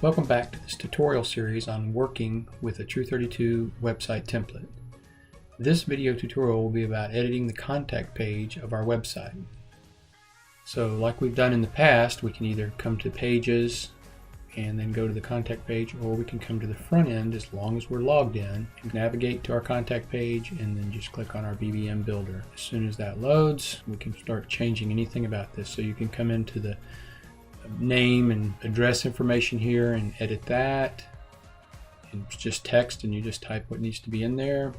Welcome back to this tutorial series on working with a True32 website template. This video tutorial will be about editing the contact page of our website. So like we've done in the past, we can either come to Pages and then go to the contact page, or we can come to the front end as long as we're logged in and navigate to our contact page and then just click on our BBM builder. As soon as that loads, we can start changing anything about this. So you can come into the name and address information here and edit that, and it's just text and you just type what needs to be in there.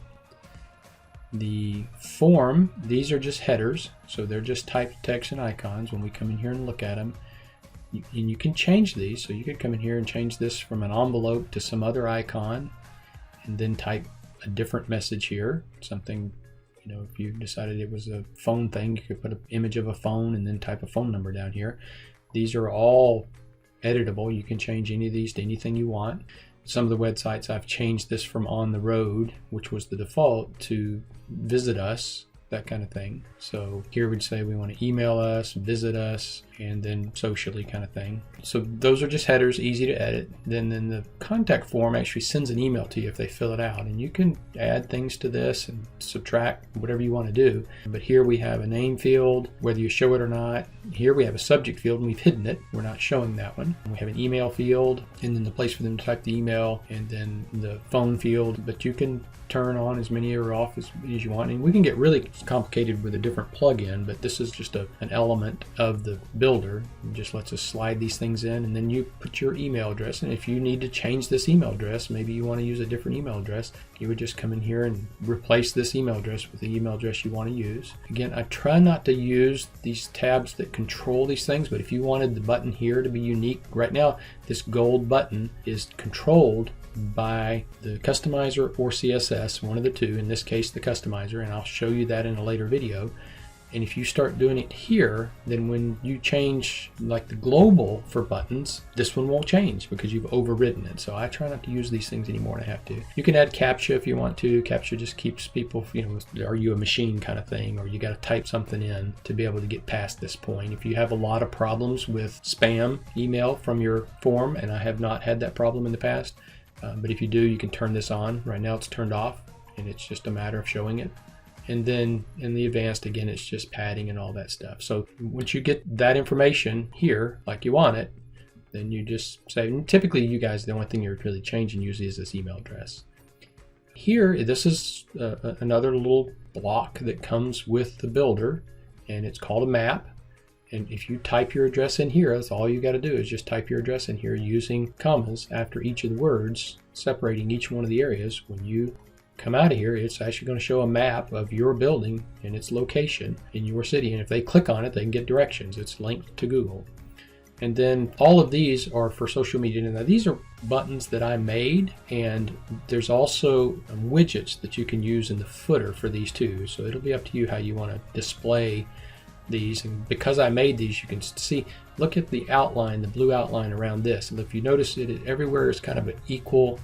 The form, these are just headers, so they're just typed text and icons. When we come in here and look at them, and you can change these, so you could come in here and change this from an envelope to some other icon and then type a different message here, something, you know, if you decided it was a phone thing, you could put an image of a phone and then type a phone number down here. These are all editable. You can change any of these to anything you want. Some of the websites I've changed this from on the road, which was the default, to visit us, that kind of thing. So here we'd say we want to email us, visit us, and then socially kind of thing. So those are just headers, easy to edit. Then the contact form actually sends an email to you if they fill it out, and you can add things to this and subtract whatever you want to do. But here we have a name field, whether you show it or not. Here we have a subject field and we've hidden it. We're not showing that one. We have an email field and then the place for them to type the email, and then the phone field, but you can turn on as many or off as you want. And we can get really complicated with a different plugin, but this is just an element of the builder. It just lets us slide these things in, and then you put your email address. And if you need to change this email address, maybe you want to use a different email address, you would just come in here and replace this email address with the email address you want to use. Again, I try not to use these tabs that control these things, but if you wanted the button here to be unique, right now this gold button is controlled by the customizer or CSS, one of the two, in this case the customizer, and I'll show you that in a later video. And if you start doing it here, then when you change like the global for buttons, this one won't change because you've overridden it. So I try not to use these things anymore when I have to. You can add CAPTCHA if you want to. CAPTCHA just keeps people, you know, are you a machine kind of thing, or you got to type something in to be able to get past this point. If you have a lot of problems with spam email from your form, and I have not had that problem in the past, but if you do, you can turn this on. Right now it's turned off, and it's just a matter of showing it. And then in the advanced, again, it's just padding and all that stuff. So once you get that information here, like you want it, then you just say, and typically you guys, the only thing you're really changing usually is this email address. Here, this is another little block that comes with the builder, and it's called a map. And if you type your address in here, that's all you got to do is just type your address in here using commas after each of the words, separating each one of the areas. When you come out of here, it's actually going to show a map of your building and its location in your city. And if they click on it, they can get directions. It's linked to Google. And then all of these are for social media. Now these are buttons that I made, and there's also widgets that you can use in the footer for these too. So it'll be up to you how you want to display these. And because I made these, you can see, look at the outline, the blue outline around this. And if you notice it everywhere is kind of an equal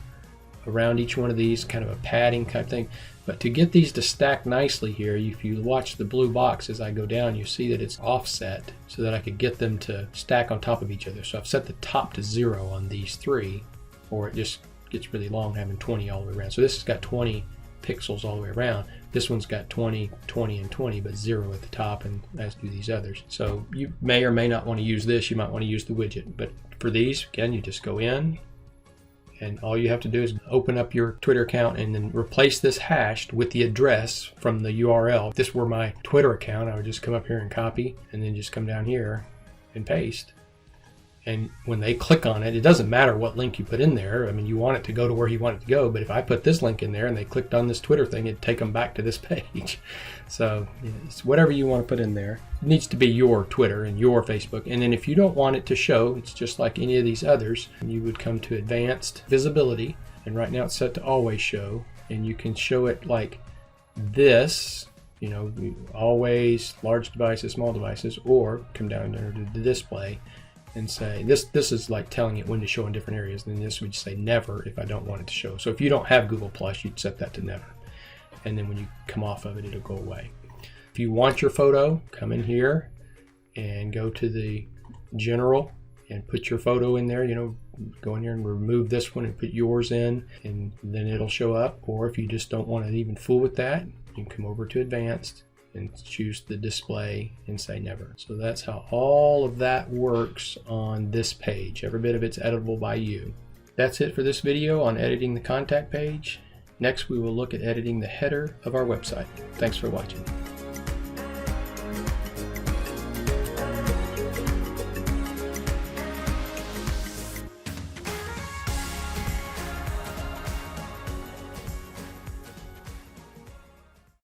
around each one of these, kind of a padding type thing. But to get these to stack nicely here, if you watch the blue box as I go down, you see that it's offset so that I could get them to stack on top of each other. So I've set the top to 0 on these three, or it just gets really long having 20 all the way around. So this has got 20 pixels all the way around. This one's got 20, 20, and 20, but 0 at the top, and as do these others. So you may or may not want to use this. You might want to use the widget. But for these, again, you just go in, and all you have to do is open up your Twitter account and then replace this hashed with the address from the URL. If this were my Twitter account, I would just come up here and copy, and then just come down here and paste. And when they click on it, it doesn't matter what link you put in there. I mean, you want it to go to where you want it to go, but if I put this link in there and they clicked on this Twitter thing, it'd take them back to this page. So it's whatever you want to put in there. It needs to be your Twitter and your Facebook. And then if you don't want it to show, it's just like any of these others, you would come to Advanced Visibility, and right now it's set to Always Show, and you can show it like this, you know, always, large devices, small devices, or come down there to the display and say, this is like telling it when to show in different areas. And then this would say never if I don't want it to show. So if you don't have Google Plus, you'd set that to never. And then when you come off of it, it'll go away. If you want your photo, come in here and go to the general and put your photo in there. Go in here and remove this one and put yours in, and then it'll show up. Or if you just don't want to even fool with that, you can come over to advanced and choose the display and say never. So that's how all of that works on this page. Every bit of it's editable by you. That's it for this video on editing the contact page. Next, we will look at editing the header of our website. Thanks for watching.